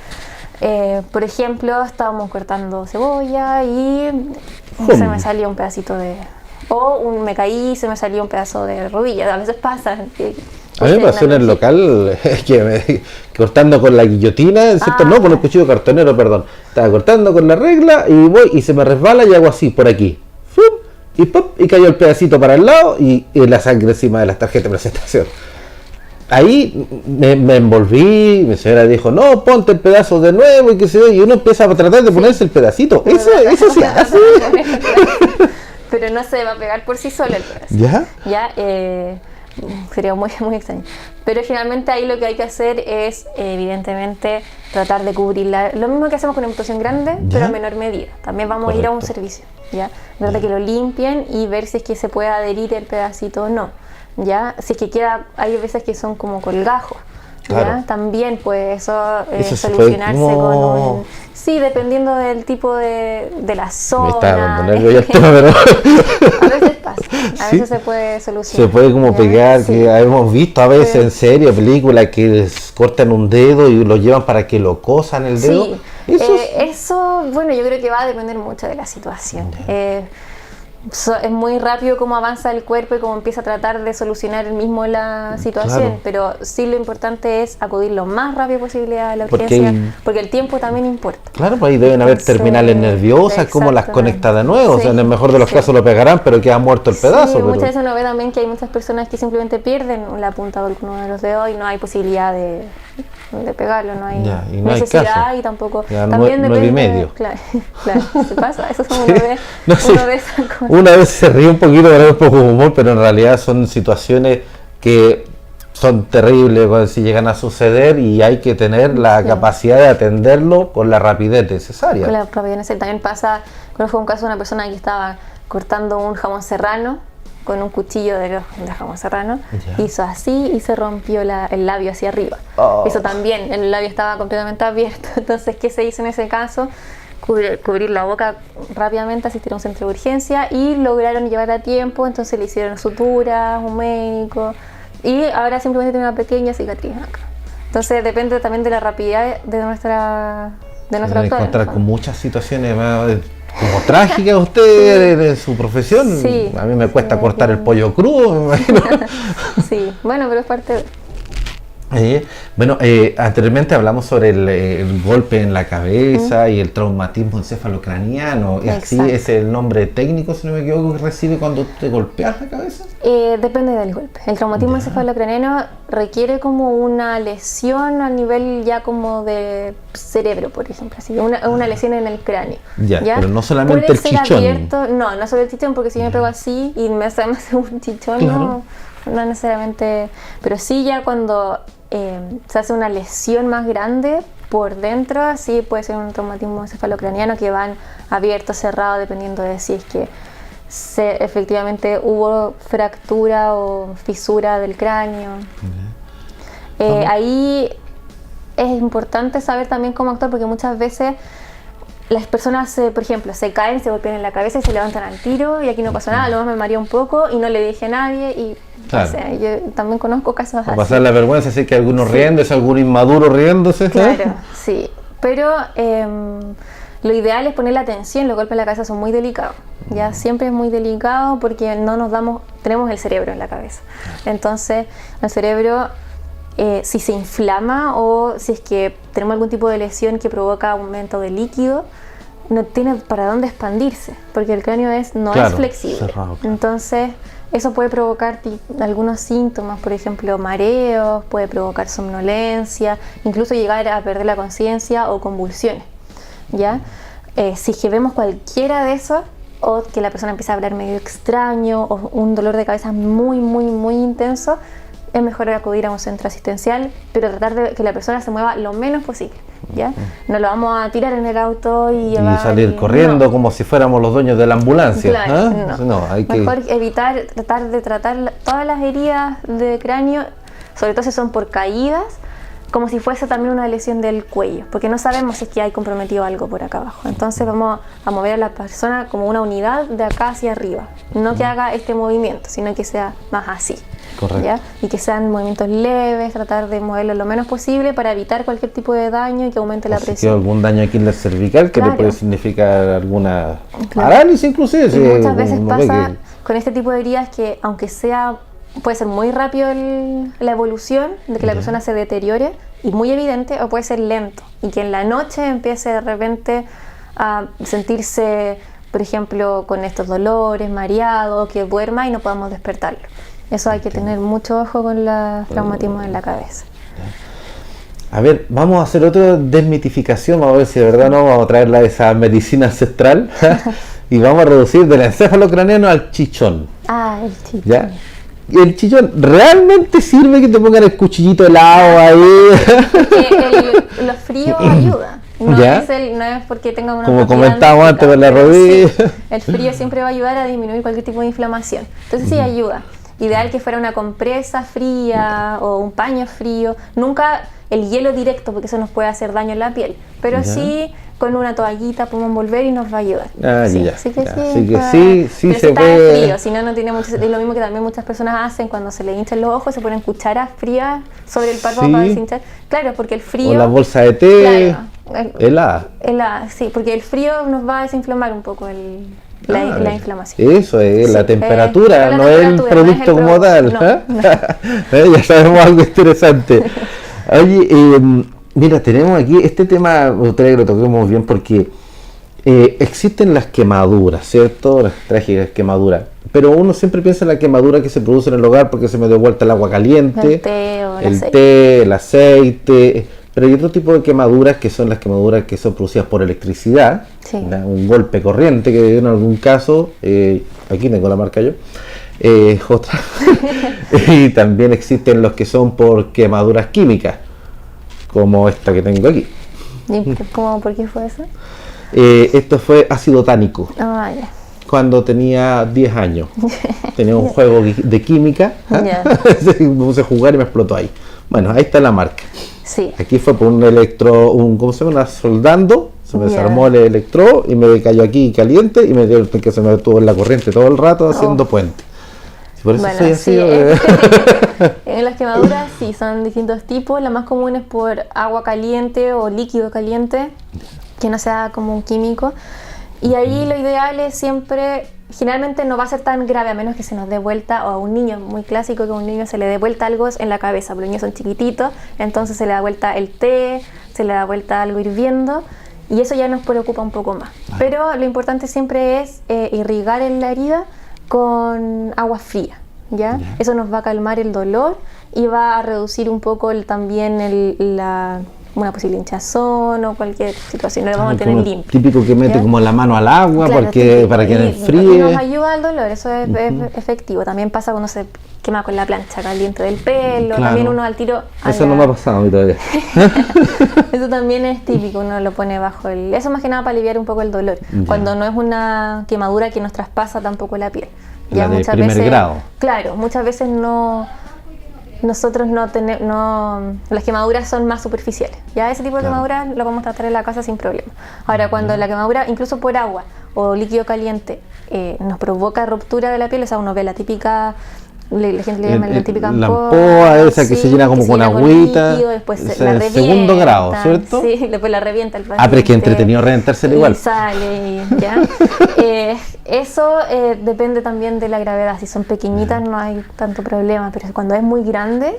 por ejemplo, estábamos cortando cebolla y se me salió un pedacito de... me caí y se me salió un pedazo de rodilla. A veces pasa. A mí me pasó en el local cortando con la guillotina, ¿cierto? No, con el cuchillo cartonero, perdón. Estaba cortando con la regla y voy y se me resbala y hago así, por aquí. ¡Fum! Y ¡pop! Y cayó el pedacito para el lado y la sangre encima de las tarjetas de presentación. Ahí me envolví, mi señora dijo, no, ponte el pedazo de nuevo y qué sé yo, y uno empieza a tratar de ponerse el pedacito. Eso se hace. Pero no se va a pegar por sí solo el pedazo. ¿Ya? Ya, sería muy, muy extraño. Pero generalmente ahí lo que hay que hacer es, evidentemente, tratar de cubrirla. Lo mismo que hacemos con una amputación grande, pero en menor medida. También vamos a ir a un servicio, ¿ya? Tratar de que lo limpien y ver si es que se puede adherir el pedacito o no, ¿ya? Si es que queda, hay veces que son como colgajos. Claro. ¿Ya? También puede eso Eso se solucionarse puede con como... un... Sí, dependiendo del tipo de la zona. Me está dando nervio ya esto, pero... A veces pasa, a Sí. veces se puede solucionar. Se puede como ¿ya? pegar, Sí. que hemos visto a veces Sí. en serie, películas que cortan un dedo y lo llevan para que lo cosan el dedo. Sí, Eso bueno, yo creo que va a depender mucho de la situación. Es muy rápido cómo avanza el cuerpo y cómo empieza a tratar de solucionar él mismo la situación, Claro. pero sí lo importante es acudir lo más rápido posible a la Porque urgencia, hay- porque el tiempo también importa. Claro, pues ahí deben haber Entonces, terminales nerviosas, como las exactamente. conecta de nuevo. O sea, en el Sí, mejor de los sí. casos lo pegarán, pero queda muerto el pedazo. Sí, pero- muchas veces uno ve también que hay muchas personas que simplemente pierden la punta de alguno de los dedos y no hay posibilidad de de pegarlo, no hay Ya, y no hay necesidad caso. y tampoco. Ya, También 9,5. Claro, se pasa, eso son Sí. No, sí. uno ve esas cosas. Una vez se ríe un poquito, pero un poco de humor, pero en realidad son situaciones que son terribles cuando si llegan a suceder y hay que tener la capacidad de atenderlo con la rapidez necesaria. Con la rapidez necesaria. También pasa, conozco un caso de una persona que estaba cortando un jamón serrano con un cuchillo de jamón serrano, Ya. hizo así y se rompió el labio hacia arriba. Oh. Eso también, el labio estaba completamente abierto. Entonces, ¿qué se hizo en ese caso? Cubrir la boca rápidamente, asistir a un centro de urgencia y lograron llevar a tiempo, entonces le hicieron suturas, un médico y ahora simplemente tiene una pequeña cicatriz acá. Entonces depende también de la rapidez de nuestra Se van a actuación. encontrar con muchas situaciones más como trágicas usted en su profesión. Sí. A mí me cuesta Sí, cortar sí. el pollo crudo, me imagino. Sí, bueno, pero es parte de... Bueno, anteriormente hablamos sobre el golpe en la cabeza y el traumatismo encefalocraniano. ¿Y así Exacto. es el nombre técnico, si no me equivoco, que recibe cuando te golpeas la cabeza? Depende del golpe. El traumatismo encefalocraniano requiere como una lesión a nivel ya como de cerebro, por ejemplo, así, una lesión en el cráneo. Ya, pero no solamente Puede el ser chichón. abierto, no solo el chichón, porque si yo me pego así y me hace un chichón, Claro. no necesariamente, pero sí ya cuando se hace una lesión más grande por dentro, sí puede ser un traumatismo encefalocraniano que van abierto, cerrado, dependiendo de si es que efectivamente hubo fractura o fisura del cráneo. Ahí es importante saber también cómo actuar, porque muchas veces las personas, por ejemplo, se caen, se golpean en la cabeza y se levantan al tiro y aquí no pasó nada, luego me mareé un poco y no le dije a nadie y Claro. o sea, yo también conozco casos A así. pasar la vergüenza, así que algunos riéndose, algún inmaduro riéndose. Claro, sí, pero lo ideal es poner la atención. Los golpes en la cabeza son muy delicados, ya siempre es muy delicado porque no nos tenemos el cerebro en la cabeza, entonces el cerebro si se inflama o si es que tenemos algún tipo de lesión que provoca aumento de líquido, no tiene para dónde expandirse porque el cráneo no Claro, es flexible, cerrado, claro. entonces eso puede provocar algunos síntomas, por ejemplo mareos, puede provocar somnolencia, incluso llegar a perder la conciencia o convulsiones, ¿ya? Si que vemos cualquiera de esos, o que la persona empieza a hablar medio extraño, o un dolor de cabeza muy, muy, muy intenso, es mejor acudir a un centro asistencial, pero tratar de que la persona se mueva lo menos posible, ¿ya? No lo vamos a tirar en el auto y Y llevar... salir corriendo no. como si fuéramos los dueños de la ambulancia. Claro, ¿Ah? No, hay que... Mejor tratar de tratar todas las heridas de cráneo, sobre todo si son por caídas, como si fuese también una lesión del cuello, porque no sabemos si es que hay comprometido algo por acá abajo. Entonces vamos a mover a la persona como una unidad de acá hacia arriba, no que haga este movimiento, sino que sea más así. Correcto. ¿Ya? Y que sean movimientos leves, tratar de moverlo lo menos posible para evitar cualquier tipo de daño y que aumente la Si queda presión. algún daño aquí en la cervical que Claro. le puede significar alguna Claro. parálisis inclusive. Y si muchas veces uno ve pasa que- con este tipo de heridas que aunque puede ser muy rápido la evolución de que la persona se deteriore y muy evidente, o puede ser lento y que en la noche empiece de repente a sentirse, por ejemplo, con estos dolores, mareado, que duerma y no podamos despertarlo. Eso hay que tener mucho ojo con los traumatismos en la cabeza. A ver, vamos a hacer otra desmitificación, vamos a ver si de verdad no vamos a traer esa medicina ancestral y vamos a reducir del encéfalo craneano al chichón. El chichón. ¿Ya? ¿Y el chichón realmente sirve que te pongan el cuchillito helado ahí? Porque los fríos ayudan. No ¿Ya? es porque tenga una Como propiedad comentábamos antes con la pero rodilla. sí, el frío siempre va a ayudar a disminuir cualquier tipo de inflamación. Entonces sí ayuda. Ideal que fuera una compresa fría o un paño frío. Nunca el hielo directo porque eso nos puede hacer daño en la piel. Pero Ya. sí con una toallita podemos envolver y nos va a ayudar. Ah, sí, ya. así que Ya, sí. así que puede- sí pero se está puede. frío, si no, no tiene mucho. Es lo mismo que también muchas personas hacen cuando se le hinchan los ojos, se ponen cucharas frías sobre el párpado Sí. para deshinchar. Claro, porque el frío. O la bolsa de té Claro. helada. Sí, porque el frío nos va a desinflamar un poco la Ah, inflamación. Eso es, Sí, la temperatura, la no es el temperatura, no es producto el como tal. producto, ¿eh? Ya sabemos algo interesante. Oye, mira, tenemos aquí este tema, me gustaría que lo toquemos bien porque Existen las quemaduras, ¿cierto? Las trágicas quemaduras. Pero uno siempre piensa en la quemadura que se produce en el hogar porque se me dio vuelta el agua caliente, el aceite. Pero hay otro tipo de quemaduras que son las quemaduras que son producidas por electricidad, sí. Un golpe corriente que en algún caso, aquí tengo la marca yo, otra. Y también existen los que son por quemaduras químicas, como esta que tengo aquí. ¿Por qué fue eso? Esto fue ácido tánico. Ya. Cuando tenía 10 años. Tenía un juego de química. Yeah. Me puse a jugar y me explotó ahí. Bueno, ahí está la marca. Sí. Aquí fue por ¿cómo se llama? Soldando. Se me desarmó el electrodo y me cayó aquí caliente y que se me detuvo en la corriente todo el rato haciendo puente. Por eso soy así. En las quemaduras sí, son distintos tipos. La más común es por agua caliente o líquido caliente, que no sea como un químico. Y ahí lo ideal es siempre, generalmente no va a ser tan grave a menos que se nos dé vuelta, o a un niño, muy clásico que a un niño se le dé vuelta algo en la cabeza, porque los niños son chiquititos, entonces se le da vuelta el té, se le da vuelta algo hirviendo, y eso ya nos preocupa un poco más. Pero lo importante siempre es irrigar en la herida con agua fría, ¿ya? Eso nos va a calmar el dolor y va a reducir un poco también una posible hinchazón o cualquier situación, no lo vamos a tener limpio. Típico que mete como la mano al agua, claro, para que no enfríe. Y nos ayuda al dolor, eso es efectivo. También pasa cuando se quema con la plancha caliente del pelo, también uno al tiro... Eso no me ha pasado a mí todavía. Eso también es típico, uno lo pone bajo el... Eso más que nada para aliviar un poco el dolor, cuando no es una quemadura que nos traspasa tampoco la piel. Ya de primer grado. Claro, muchas veces nosotros no tenemos, las quemaduras son más superficiales. Ya ese tipo de quemaduras lo podemos tratar en la casa sin problema. Ahora, cuando la quemadura, incluso por agua o líquido caliente, nos provoca ruptura de la piel, o sea, uno ve la típica, la gente le llama la típica ampolla, esa que se llena como con agüita, líquido, después la revienta, segundo grado, ¿cierto? Sí, después la revienta el paciente. Pero es que entretenido reventársela igual. Y sale, ¿ya? Eso depende también de la gravedad. Si son pequeñitas no hay tanto problema, pero cuando es muy grande,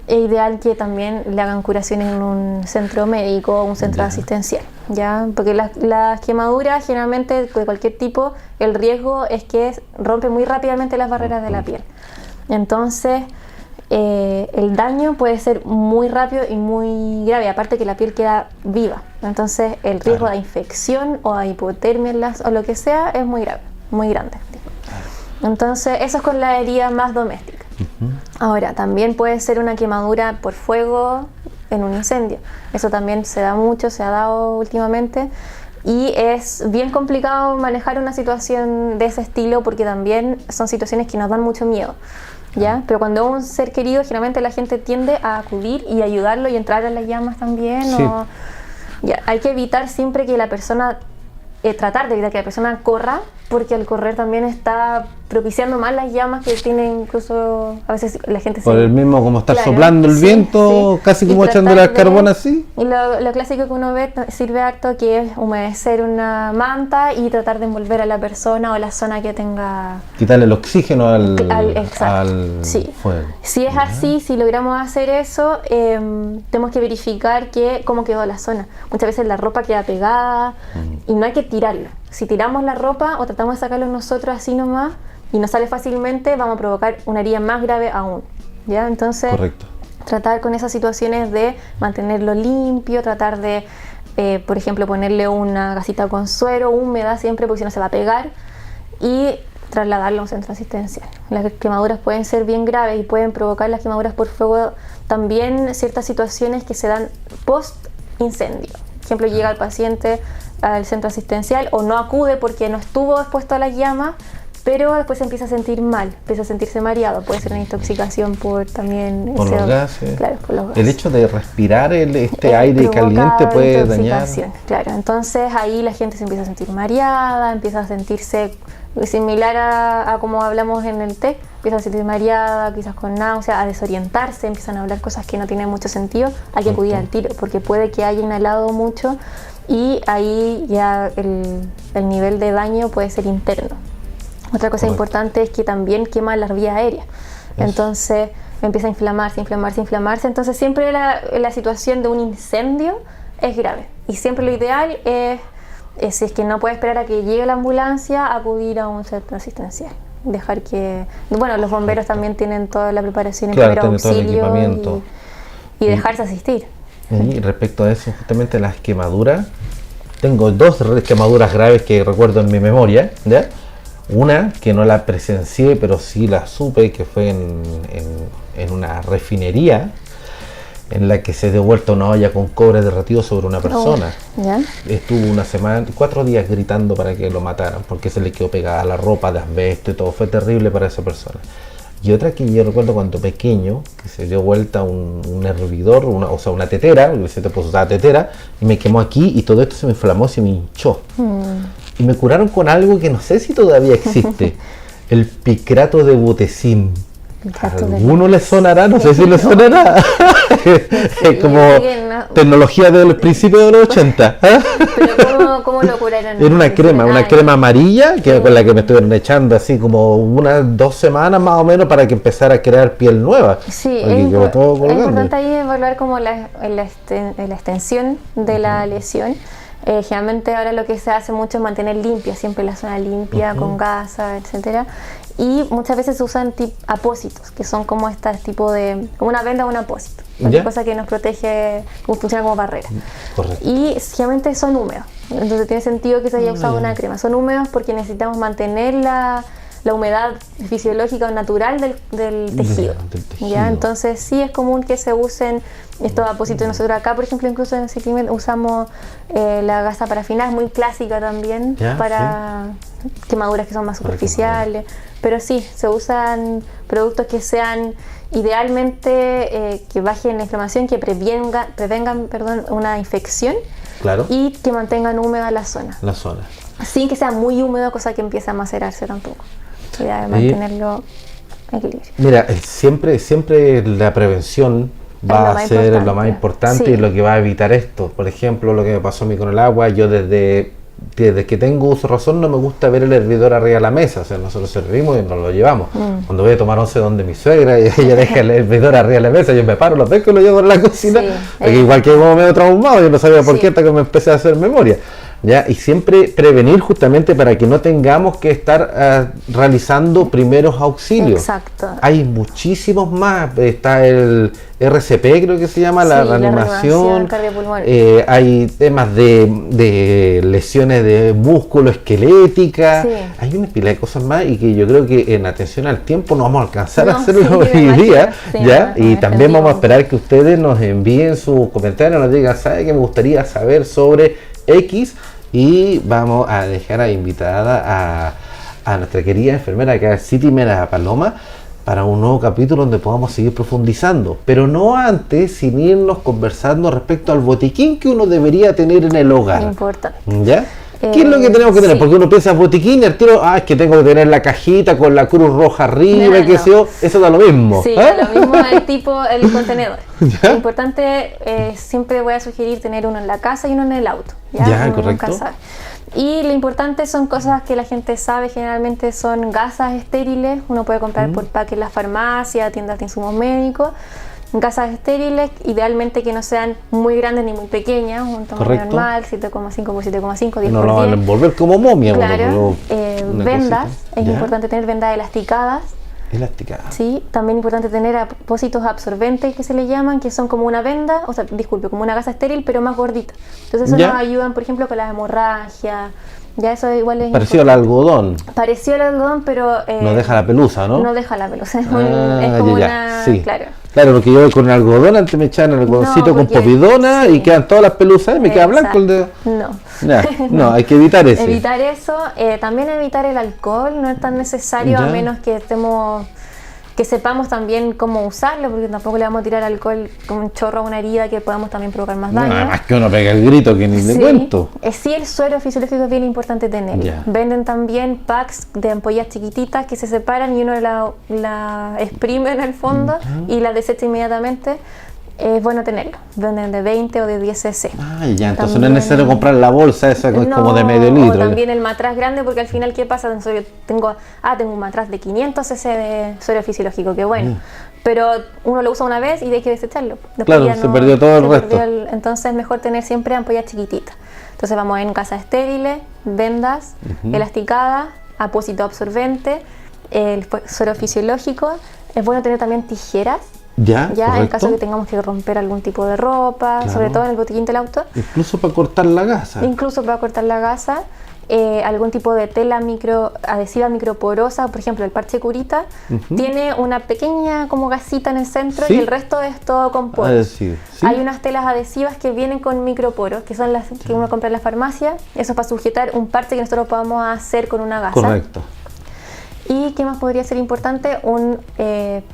es ideal que también le hagan curación en un centro médico o un centro asistencial, ¿ya? Porque las quemaduras generalmente de cualquier tipo, el riesgo es que rompe muy rápidamente las barreras de la piel. Entonces el daño puede ser muy rápido y muy grave, aparte que la piel queda viva. Entonces el riesgo de infección o de hipotermia o lo que sea es muy grave, muy grande. Entonces eso es con la herida más doméstica. Ahora, también puede ser una quemadura por fuego en un incendio. Eso también se da mucho, se ha dado últimamente. Y es bien complicado manejar una situación de ese estilo porque también son situaciones que nos dan mucho miedo, ¿ya? Pero cuando es un ser querido, generalmente la gente tiende a acudir y ayudarlo y entrar a las llamas también. Sí. Ya, hay que evitar siempre que la persona, tratar de evitar que la persona corra, porque al correr también está propiciando más las llamas que tienen, incluso a veces la gente por el mismo como estar soplando el viento, casi como echándole al carbón así. Y lo clásico que uno ve sirve harto, que es humedecer una manta y tratar de envolver a la persona o la zona que tenga... Quitarle el oxígeno al fuego. Si es así, si logramos hacer eso, tenemos que verificar cómo quedó la zona. Muchas veces la ropa queda pegada y no hay que tirarlo. Si tiramos la ropa o tratamos de sacarlo nosotros así nomás y nos sale fácilmente, vamos a provocar una herida más grave aún, ¿ya? Entonces, tratar con esas situaciones de mantenerlo limpio, tratar de, por ejemplo, ponerle una gasita con suero húmeda siempre, porque si no se va a pegar, y trasladarlo a un centro asistencial. Las quemaduras pueden ser bien graves y pueden provocar las quemaduras por fuego también ciertas situaciones que se dan post incendio. Por ejemplo, llega el paciente al centro asistencial o no acude porque no estuvo expuesto a las llamas, pero después se empieza a sentir mal, empieza a sentirse mareado. Puede ser una intoxicación por los gases. Claro, por los gases. El hecho de respirar este aire caliente puede dañar. Claro, entonces ahí la gente se empieza a sentir mareada, empieza a sentirse similar a como hablamos en el TEC, empieza a sentir mareada, quizás con náusea, a desorientarse, empiezan a hablar cosas que no tienen mucho sentido. Hay que acudir al tiro porque puede que haya inhalado mucho y ahí ya el nivel de daño puede ser interno. Otra cosa importante es que también quema las vías aéreas. Entonces empieza a inflamarse. Entonces siempre la situación de un incendio es grave. Y siempre lo ideal es si es que no puede esperar a que llegue la ambulancia, acudir a un centro asistencial. Dejar que... Bueno, los bomberos también tienen toda la preparación en primer auxilio y dejarse asistir. Y respecto a eso, justamente las quemaduras, tengo 2 quemaduras graves que recuerdo en mi memoria, ¿ya? Una que no la presencié, pero sí la supe, que fue en una refinería, en la que se dio vuelta una olla con cobre derretido sobre una persona. ¿Ya? Estuvo una semana, 4 días gritando para que lo mataran, porque se le quedó pegada la ropa de asbesto y todo. Fue terrible para esa persona. Y otra que yo recuerdo cuando pequeño, que se dio vuelta un hervidor, una tetera, porque se te puso usar tetera, y me quemó aquí, y todo esto se me inflamó, se me hinchó. Y me curaron con algo que no sé si todavía existe, el picrato de butecín. ¿A alguno le sonará? No sé si le sonará. Es como tecnología del principio de los 80. Pero ¿cómo lo curaron? Era una crema amarilla con la que me estuvieron echando así como unas 2 semanas más o menos para que empezara a crear piel nueva. Sí, es importante ahí evaluar como la extensión de la lesión. Generalmente ahora lo que se hace mucho es mantener limpia, siempre la zona limpia, con gasa, etcétera. Y muchas veces se usan apósitos, que son como como una venda o un apósito. Una cosa que nos protege, funciona como barrera. Correcto. Y generalmente son húmedos. Entonces tiene sentido que se haya usado una crema. Son húmedos porque necesitamos mantener la humedad fisiológica o natural del tejido. ¿Ya? Entonces sí es común que se usen estos apósitos. Nosotros acá, por ejemplo, incluso en Ciclimed usamos la gasa parafinada, es muy clásica también para quemaduras que son más superficiales. Pero sí, se usan productos que sean idealmente que bajen la inflamación, que prevengan una infección. Claro. Y que mantengan húmeda la zona. Sin que sea muy húmedo, cosa que empiece a macerarse tampoco. La idea de mantenerlo en equilibrio. Mira, siempre la prevención va a ser lo más importante y lo que va a evitar esto. Por ejemplo, lo que me pasó a mí con el agua, yo desde que tengo uso razón no me gusta ver el hervidor arriba de la mesa. O sea, nosotros servimos y nos lo llevamos. Cuando voy a tomar once donde mi suegra y ella deja el hervidor arriba de la mesa, yo me paro, lo pesco y lo llevo a la cocina. Porque igual que como medio traumado, yo no sabía por qué hasta que me empecé a hacer memoria. ¿Ya? Y siempre prevenir justamente para que no tengamos que estar realizando primeros auxilios. Exacto. Hay muchísimos más. Está el RCP, creo que se llama, la reanimación cardiopulmonar. Hay temas de lesiones de músculo esquelética. Hay una pila de cosas más y que yo creo que en atención al tiempo no vamos a alcanzar a hacerlo hoy día. ¿Ya? Y también vamos a esperar que ustedes nos envíen sus comentarios, nos digan, ¿sabe qué me gustaría saber sobre X? Y vamos a dejar a invitada a nuestra querida enfermera, que es City Mera Paloma, para un nuevo capítulo donde podamos seguir profundizando, pero no antes sin irnos conversando respecto al botiquín que uno debería tener en el hogar. Importante. ¿Ya? ¿Qué es lo que tenemos que tener? Porque uno piensa botiquín y al tiro, es que tengo que tener la cajita con la cruz roja arriba, qué sé yo, eso da lo mismo. Sí, da lo mismo el contenedor. Lo importante, siempre voy a sugerir tener uno en la casa y uno en el auto. Ya, correcto. Y lo importante son cosas que la gente sabe, generalmente son gasas estériles, uno puede comprar por pack en la farmacia, tiendas de insumos médicos. Gasas estériles, idealmente que no sean muy grandes ni muy pequeñas, un tamaño normal, 7,5 por 7,5, 10 por 10. No lo van a envolver como momia. Claro, vendas, es importante tener vendas elasticadas. Sí, también es importante tener apósitos absorbentes que se le llaman, que son como una venda, como una gasa estéril, pero más gordita. Entonces eso nos ayudan, por ejemplo, con la hemorragia. Ya eso igual es parecido al algodón. Parecido al algodón, pero no deja la pelusa, ¿no? No deja la pelusa, es como una... Sí. Claro. Claro, porque yo con el algodón antes me echaban el algodoncito con povidona y quedan todas las pelusas y me queda blanco el dedo. No, hay que evitar eso. Evitar eso, también evitar el alcohol, no es tan necesario a menos que sepamos también cómo usarlo, porque tampoco le vamos a tirar alcohol como un chorro a una herida que podamos también provocar más daño. Nada más que uno pega el grito que ni le cuento. Sí, el suero fisiológico es bien importante tenerlo. Venden también packs de ampollas chiquititas que se separan y uno la exprime en el fondo y la desecha inmediatamente. Es bueno tenerlo. Venden de 20 o de 10 cc. Entonces también, no es necesario comprar la bolsa esa como de medio litro. O también el matraz grande, porque al final, ¿qué pasa? Tengo un matraz de 500 cc de suero fisiológico, que bueno. Pero uno lo usa una vez y hay que desecharlo. Después se perdió todo el resto. Entonces es mejor tener siempre ampollas chiquititas. Entonces vamos en gasas estériles, vendas, elasticadas, apósito absorbente, el suero fisiológico. Es bueno tener también tijeras. Ya, En caso que tengamos que romper algún tipo de ropa, claro. sobre todo en el botiquín del auto. Incluso para cortar la gasa. Incluso para cortar la gasa. Algún tipo de tela adhesiva microporosa, por ejemplo el parche curita, tiene una pequeña como gasita en el centro, ¿sí? Y el resto es todo con poros. Adhesivo, ¿sí? Hay unas telas adhesivas que vienen con microporos, que son las que uno compra en la farmacia. Eso es para sujetar un parche que nosotros podamos hacer con una gasa. Correcto. ¿Y qué más podría ser importante? Un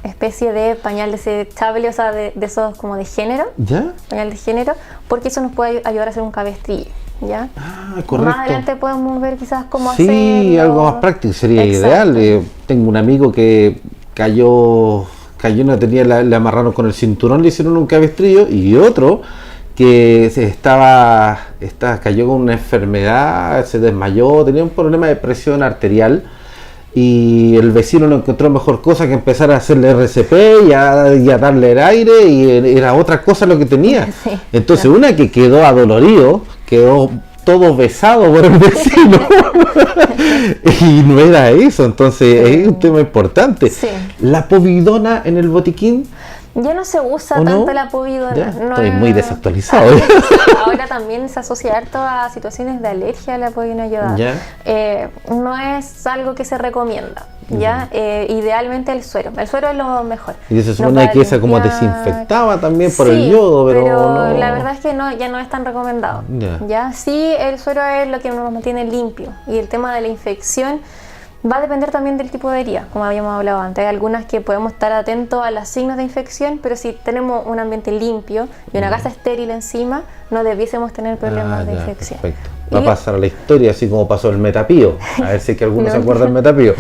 especie de pañal desechable, o sea, de esos como de género. ¿Ya? Pañal de género, porque eso nos puede ayudar a hacer un cabestrillo. ¿Ya? Ah, correcto. Más adelante podemos ver quizás cómo sí, hacerlo. Sí, algo más práctico sería Exacto. ideal. Tengo un amigo que cayó, no tenía, le amarraron con el cinturón, le hicieron un cabestrillo, y otro que cayó con una enfermedad, se desmayó, tenía un problema de presión arterial, y el vecino no encontró mejor cosa que empezar a hacerle RCP y a darle el aire, y era otra cosa lo que tenía. Sí, entonces claro. Una que quedó adolorido, quedó todo besado por el vecino y no era eso. Entonces es un tema importante. Sí. La povidona en el botiquín Ya no se usa ¿o no? tanto la povidona. Ya, No estoy es- muy desactualizado. Ahora también se asocia harto a situaciones de alergia a la povidona iodada. Ya. No es algo que se recomienda. ¿Ya? Idealmente el suero. El suero es lo mejor. Y se Nos supone va que a esa como limpiar. desinfectaba también por Sí, el yodo, pero no. la verdad es que ya no es tan recomendado. Ya. Sí, el suero es lo que nos mantiene limpio, y el tema de la infección va a depender también del tipo de herida, como habíamos hablado antes. Hay algunas que podemos estar atentos a los signos de infección, pero si tenemos un ambiente limpio y una gasa estéril encima, no debiésemos tener problemas de ya, infección. perfecto. Va a Y pasar a la historia así como pasó el metapío. A ver si es que alguno Lo se último- acuerda del metapío.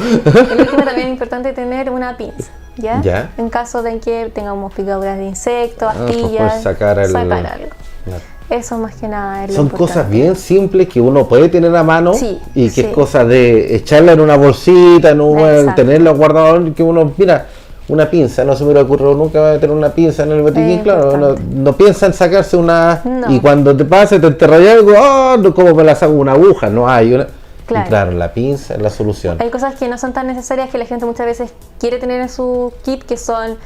el último también es importante tener una pinza, ¿ya? Ya. En caso de que tengamos picaduras de insectos, para astillas, poder sacar algo. algo. Eso más que nada es lo Son importante. cosas bien simples que uno puede tener a mano, Sí, y que sí. es cosa de echarla en una bolsita, Exacto. tenerla guardado, que uno, mira, una pinza, no se me hubiera ocurrido nunca meter una pinza en el botiquín, claro, no piensa en sacarse una, No. y cuando te pase, te enterras algo, ¿cómo me la saco una aguja? No hay una. Claro. Y claro, la pinza es la solución. Hay cosas que no son tan necesarias que la gente muchas veces quiere tener en su kit, que son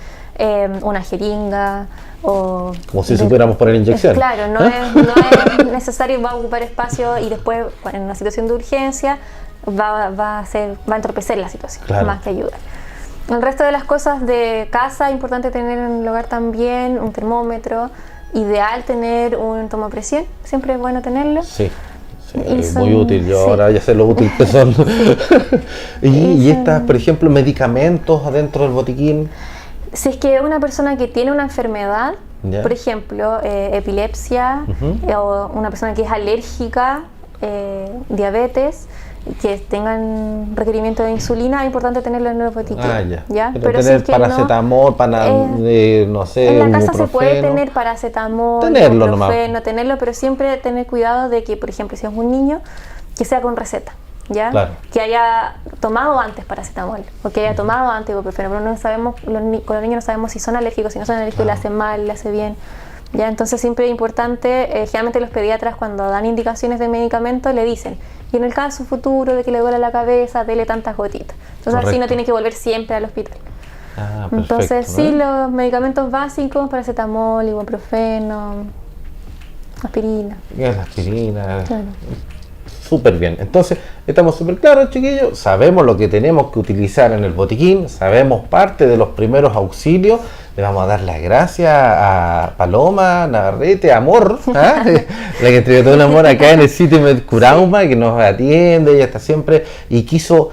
una jeringa o... Como si supiéramos poner inyecciones. Claro, no es necesario, va a ocupar espacio, y después en una situación de urgencia va a entorpecer la situación, Claro. más que ayudar. El resto de las cosas de casa, importante tener en el hogar también un termómetro, ideal tener un tomapresión, siempre es bueno tenerlo. Sí. Sí, Y es son- muy útil, yo sí. ahora ya sé lo útil que son. y son- estas, por ejemplo, medicamentos adentro del botiquín. Si es que una persona que tiene una enfermedad, Ya. por ejemplo, epilepsia, o una persona que es alérgica, diabetes, que tengan requerimiento de insulina, es importante tenerlo en el botiquín. ¿Ya? Pero si tener es que paracetamol, no sé, en la casa se puede ibuprofeno. tener paracetamol, Tenerlo ibuprofeno, tenerlo, pero siempre tener cuidado de que, por ejemplo, si es un niño, que sea con receta. ¿Ya? Claro. Que haya tomado antes paracetamol o que haya tomado antes ibuprofeno, pero no sabemos, con los niños no sabemos si son alérgicos, si no son alérgicos, le hace mal, le hace bien. ¿Ya? Entonces siempre es importante, generalmente los pediatras cuando dan indicaciones de medicamentos le dicen, y en el caso futuro de que le duele la cabeza, dele tantas gotitas. Entonces así Correcto. no tiene que volver siempre al hospital. Ah, perfecto, Entonces ¿no? sí, los medicamentos básicos, paracetamol, ibuprofeno, aspirina. Es la aspirina. Claro. Súper bien. Entonces, estamos súper claros, chiquillos. Sabemos lo que tenemos que utilizar en el botiquín. Sabemos parte de los primeros auxilios. Le vamos a dar las gracias a Paloma Navarrete, Amor, ¿ah? La que entregó todo el amor acá en el sitio Medcurauma, que nos atiende, ella está siempre, y quiso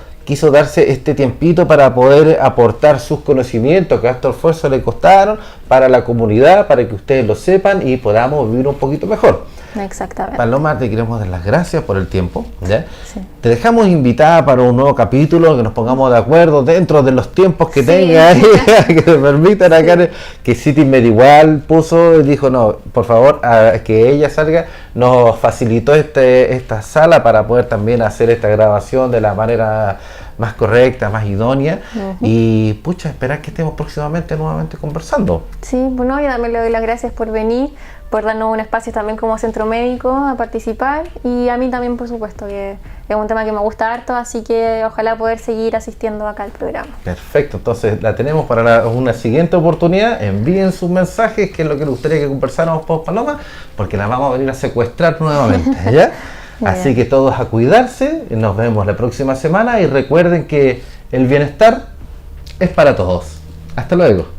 darse este tiempito para poder aportar sus conocimientos que a este esfuerzo le costaron para la comunidad, para que ustedes lo sepan y podamos vivir un poquito mejor. Exactamente. Paloma, te queremos dar las gracias por el tiempo, ¿ya? Sí. Te dejamos invitada para un nuevo capítulo, que nos pongamos de acuerdo dentro de los tiempos que Sí. tenga, que te permitan acá, que City Med igual puso, dijo, no, por favor, a que ella salga, nos facilitó esta sala para poder también hacer esta grabación de la manera más correcta, más idónea, y pucha, esperar que estemos próximamente nuevamente conversando. Sí, bueno, yo también le doy las gracias por venir, por darnos un espacio también como centro médico a participar, y a mí también, por supuesto, que es un tema que me gusta harto, así que ojalá poder seguir asistiendo acá al programa. Perfecto, entonces la tenemos para una siguiente oportunidad. Envíen sus mensajes, que es lo que les gustaría que conversáramos por Paloma, porque la vamos a venir a secuestrar nuevamente, ¿ya? Así que todos a cuidarse, nos vemos la próxima semana y recuerden que el bienestar es para todos. Hasta luego.